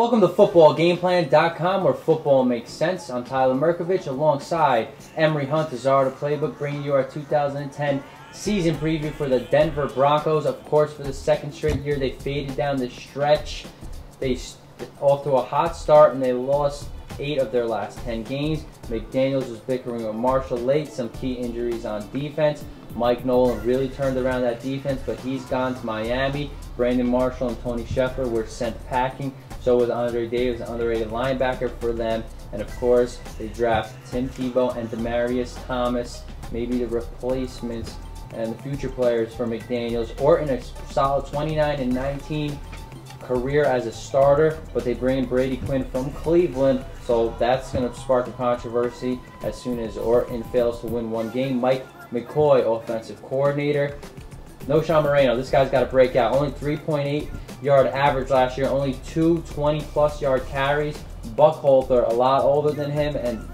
Welcome to footballgameplan.com, where football makes sense. I'm Tyler Merkovich alongside Emery Hunt, the czar of the playbook, bringing you our 2010 season preview for the Denver Broncos. Of course, for the second straight year, they faded down the stretch. They off to a hot start, and they lost 8 of their last 10 games. McDaniels was bickering with Marshall late, some key injuries on defense. Mike Nolan really turned around that defense, but he's gone to Miami. Brandon Marshall and Tony Scheffler were sent packing. So was Andre Davis, an underrated linebacker for them. And of course, they draft Tim Tebow and Demaryius Thomas, maybe the replacements and the future players for McDaniels, or in a solid 29-19 career as a starter. But they bring in Brady Quinn from Cleveland, so that's going to spark a controversy as soon as Orton fails to win one game. Mike McCoy, offensive coordinator. No Sean Moreno. This guy's got to break out. Only 3.8 yard average last year. Only 2 20-plus yard carries. Buckholter, a lot older than him, and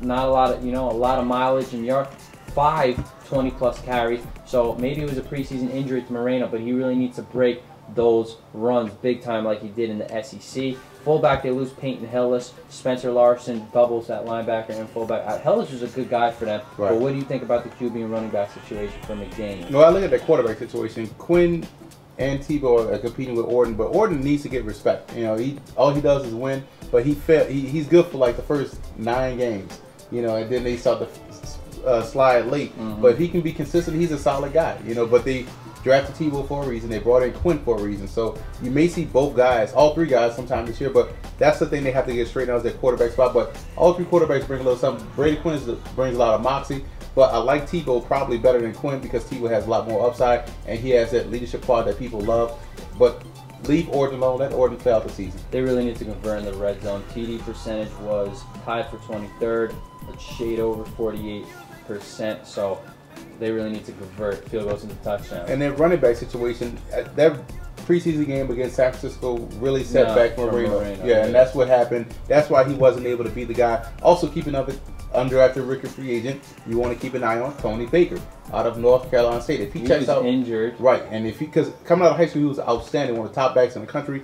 not a lot of, a lot of mileage and yard. 5 20-plus carries. So maybe it was a preseason injury to Moreno, but he really needs to break those runs big time like he did in the SEC. Fullback, they lose Peyton Hillis. Spencer Larson doubles at linebacker and fullback. Hillis was a good guy for them. Right. But what do you think about the QB and running back situation for McDaniels? No, I look at the quarterback situation. Quinn and Tebow are competing with Orton, but Orton needs to get respect. All he does is win, but he's good for like the first 9 games. And then they start to slide late. Mm-hmm. But if he can be consistent, he's a solid guy. But they drafted Tebow for a reason. They brought in Quinn for a reason. So you may see both guys, all 3 guys, sometime this year. But that's the thing they have to get straightened out, is their quarterback spot. But all 3 quarterbacks bring a little something. Brady Quinn brings a lot of moxie. But I like Tebow probably better than Quinn because Tebow has a lot more upside, and he has that leadership quality that people love. But leave Orton alone. Let Orton fail the season. They really need to convert in the red zone. TD percentage was tied for 23rd, a shade over 48%. So they really need to convert field goals into touchdowns. And their running back situation, that preseason game against San Francisco really set back Moreno. Yeah, and that's what happened. That's why he wasn't able to be the guy. Also, keeping up undrafted rookie free agent, you want to keep an eye on Tony Baker out of North Carolina State. If he checks out injured, right, and because coming out of high school he was outstanding, one of the top backs in the country.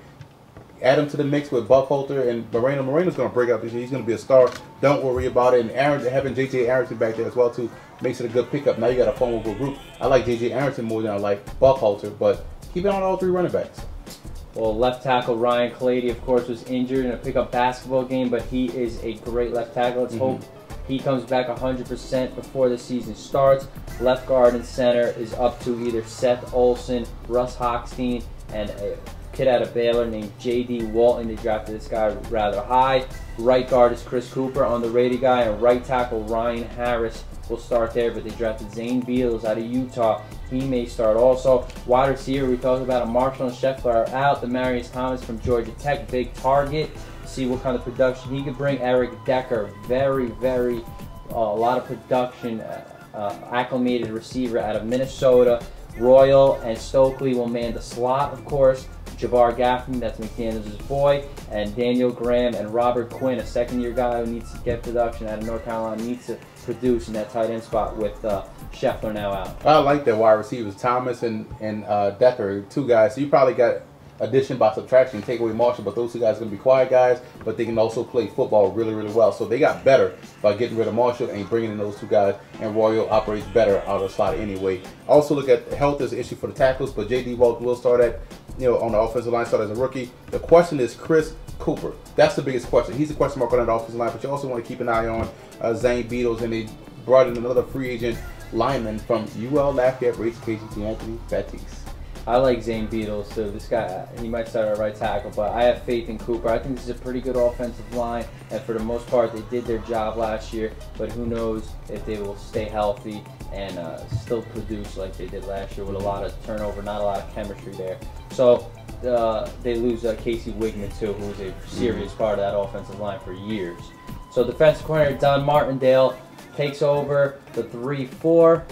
Add him to the mix with Buckholter and Moreno. Moreno's going to break out this year. He's going to be a star. Don't worry about it. And having J.J. Arrington back there as well too makes it a good pickup. Now you got a formidable group. I like J.J. Arrington more than I like Buckholter, but keep it on all 3 running backs. Well, left tackle Ryan Clady, of course, was injured in a pickup basketball game, but he is a great left tackle. Let's hope he comes back 100% before the season starts. Left guard and center is up to either Seth Olson, Russ Hochstein, and a kid out of Baylor named J.D. Walton. They drafted this guy rather high. Right guard is Chris Cooper, underrated guy, and right tackle Ryan Harris will start there, but they drafted Zane Beadles out of Utah. He may start also. Wide receiver, we talked about Marshall and Scheffler are out. Demaryius Thomas from Georgia Tech, big target. See what kind of production he could bring. Eric Decker, very, a lot of production, acclimated receiver out of Minnesota. Royal and Stokely will man the slot, of course. Jabbar Gaffney, that's McDaniels' boy, and Daniel Graham and Robert Quinn, a second-year guy who needs to get production out of North Carolina, needs to produce in that tight end spot with Scheffler now out. I like that wide receivers, Thomas and Decker, 2 guys. So you probably got addition by subtraction, take away Marshall, but those 2 guys are going to be quiet guys, but they can also play football really, really well. So they got better by getting rid of Marshall and bringing in those 2 guys, and Royal operates better out of the slot anyway. Also look at health as an issue for the tackles, but J.D. Walton will start on the offensive line, start as a rookie. The question is Chris Cooper. That's the biggest question. He's a question mark on that offensive line, but you also want to keep an eye on Zane Beadles, and they brought in another free agent lineman from UL Lafayette, race KGT, Anthony Batiste. I like Zane Beadles too. This guy, he might start at right tackle, but I have faith in Cooper. I think this is a pretty good offensive line, and for the most part, they did their job last year, but who knows if they will stay healthy and still produce like they did last year with a lot of turnover, not a lot of chemistry there. So they lose Casey Wigman too, who was a serious part of that offensive line for years. So defensive coordinator Don Martindale takes over the 3-4.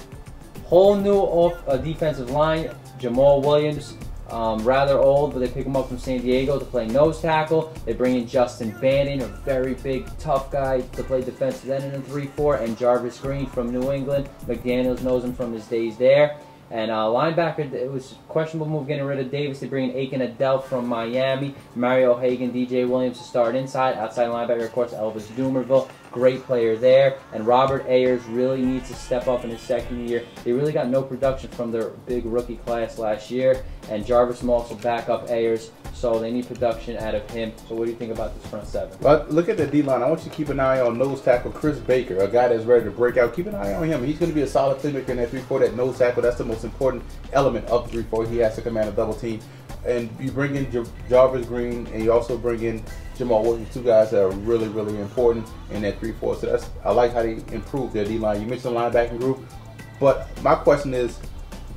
Whole new defensive line. Jamal Williams, rather old, but they pick him up from San Diego to play nose tackle. They bring in Justin Bannon, a very big, tough guy to play defensive end in the 3-4, and Jarvis Green from New England. McDaniels knows him from his days there. And linebacker, it was a questionable move getting rid of Davis to bring in Aiken Adele from Miami. Mario Hagan, DJ Williams to start inside. Outside linebacker, of course, Elvis Dumerville. Great player there. And Robert Ayers really needs to step up in his second year. They really got no production from their big rookie class last year. And Jarvis Moss will back up Ayers, so they need production out of him. So what do you think about this front seven? But look at the D-line. I want you to keep an eye on nose tackle Chris Baker, a guy that's ready to break out. Keep an eye on him. He's going to be a solid playmaker in that 3-4, that nose tackle. That's the most important element of 3-4. He has to command a double team. And you bring in Jarvis Green, and you also bring in Jamal Williams, two guys that are really, really important in that 3-4. So I like how they improved their D-line. You mentioned the linebacking group, but my question is,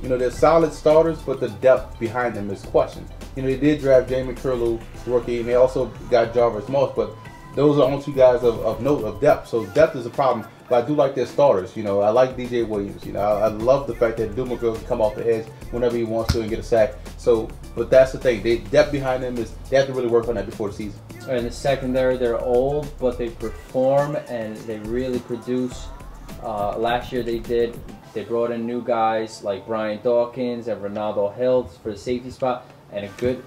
they're solid starters, but the depth behind them is questioned. They did draft Jamie Curlew, rookie, and they also got Jarvis Moss, but those are only two guys of note, of depth. So depth is a problem, but I do like their starters. I like DJ Williams. I love the fact that Dumerville can come off the edge whenever he wants to and get a sack. So, but that's the thing. Depth behind them is they have to really work on that before the season. In the secondary, they're old, but they perform and they really produce. Last year they brought in new guys like Brian Dawkins and Ronaldo Hill for the safety spot, and a good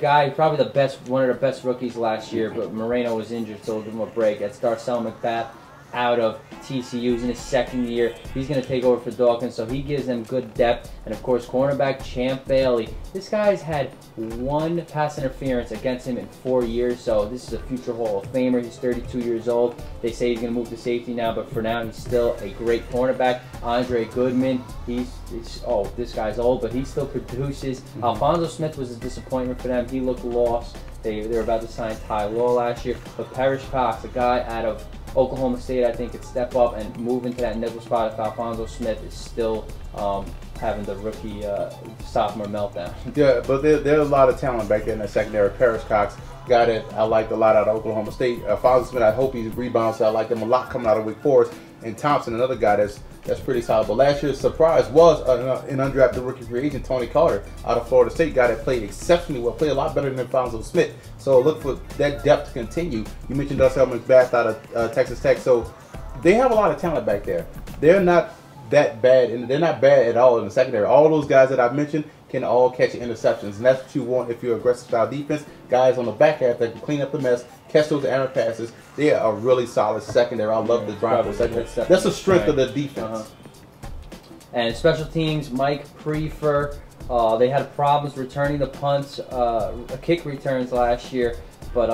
guy, probably one of the best rookies last year, but Moreno was injured, so give him a break. That's Darcel McBath out of TCU. He's in his second year. He's going to take over for Dawkins, so he gives them good depth. And of course, cornerback Champ Bailey. This guy's had one pass interference against him in 4 years, so this is a future Hall of Famer. He's 32 years old. They say he's going to move to safety now, but for now, he's still a great cornerback. Andre Goodman, this guy's old, but he still produces. Alfonso Smith was a disappointment for them. He looked lost. They were about to sign Ty Law last year, but Parrish Cox, a guy out of Oklahoma State, I think could step up and move into that nickel spot if Alfonso Smith is still having the rookie sophomore meltdown. Yeah, but there's a lot of talent back there in the secondary. Parrish Cox, guy that I liked a lot out of Oklahoma State. Alfonso Smith, I hope he rebounds. I like him a lot coming out of Wake Forest. And Thompson, another guy that's pretty solid. But last year's surprise was an undrafted rookie free agent, Tony Carter, out of Florida State, guy that played exceptionally well, played a lot better than Alfonso Smith. So look for that depth to continue. You mentioned Darcel McBath out of Texas Tech. So they have a lot of talent back there. They're not that bad, and they're not bad at all in the secondary. All those guys that I've mentioned can all catch interceptions, and that's what you want if you're aggressive style defense. Guys on the back half that can clean up the mess, catch those errant passes. They are a really solid secondary. I love the Broncos secondary. That's the strength of the defense. And special teams, Mike Prefer. They had problems returning the punts, kick returns last year, but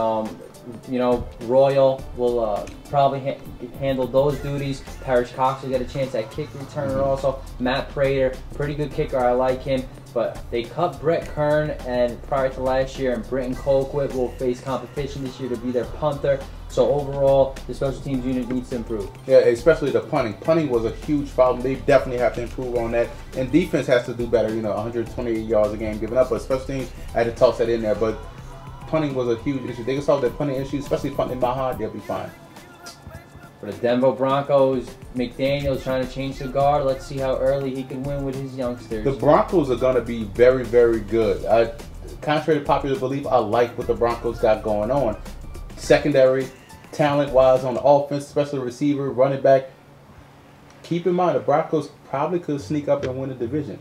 Royal will probably handle those duties. Parrish Cox will get a chance at kick returner also. Matt Prater, pretty good kicker, I like him. But they cut Brett Kern, and prior to last year, and Britton Colquitt will face competition this year to be their punter. So overall, the special teams unit needs to improve. Yeah, especially the punting. Punting was a huge problem. They definitely have to improve on that. And defense has to do better. 128 yards a game given up. But special teams, I had to toss that in there. But punting was a huge issue. They can solve that punting issue, especially punting Maha, they'll be fine. For the Denver Broncos, McDaniel's trying to change the guard. Let's see how early he can win with his youngsters. The Broncos are going to be very, very good. Contrary to popular belief, I like what the Broncos got going on. Secondary, talent-wise on the offense, especially receiver, running back. Keep in mind, the Broncos probably could sneak up and win the division.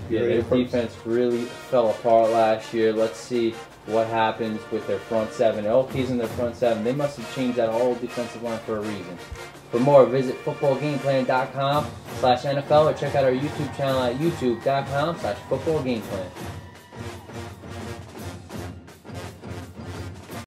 Yeah, their defense really fell apart last year. Let's see what happens with their front seven. They're all keys in their front seven. They must have changed that whole defensive line for a reason. For more, visit footballgameplan.com/NFL or check out our YouTube channel at youtube.com/footballgameplan.